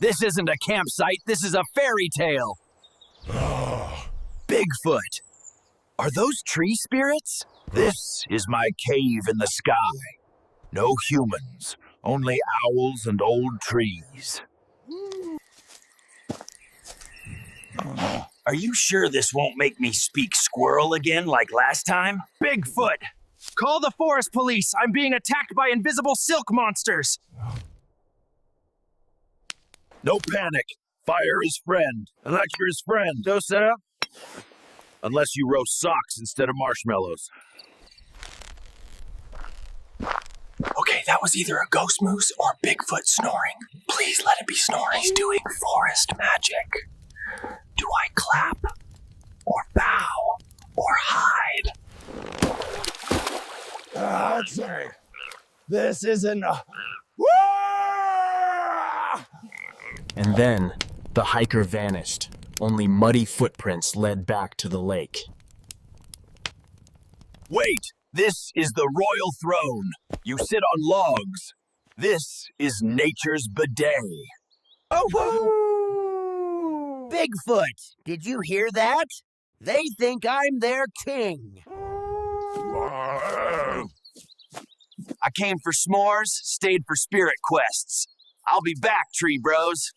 This isn't a campsite, this is a fairy tale. Bigfoot. Are those tree spirits? This is my cave in the sky. No humans, only owls and old trees. Are you sure this won't make me speak squirrel again like last time? Bigfoot! Call the forest police! I'm being attacked by invisible silk monsters! No panic. Fire is friend. Electric is friend. No setup? Unless you roast socks instead of marshmallows. Okay, that was either a ghost moose or Bigfoot snoring. Please let it be snoring. He's doing forest magic. Do I clap? Or bow? Or hide? I'd say this isn't a... And then, the hiker vanished. Only muddy footprints led back to the lake. Wait! This is the royal throne. You sit on logs. This is nature's bidet. Oh, Bigfoot, did you hear that? They think I'm their king. I came for s'mores, stayed for spirit quests. I'll be back, tree bros.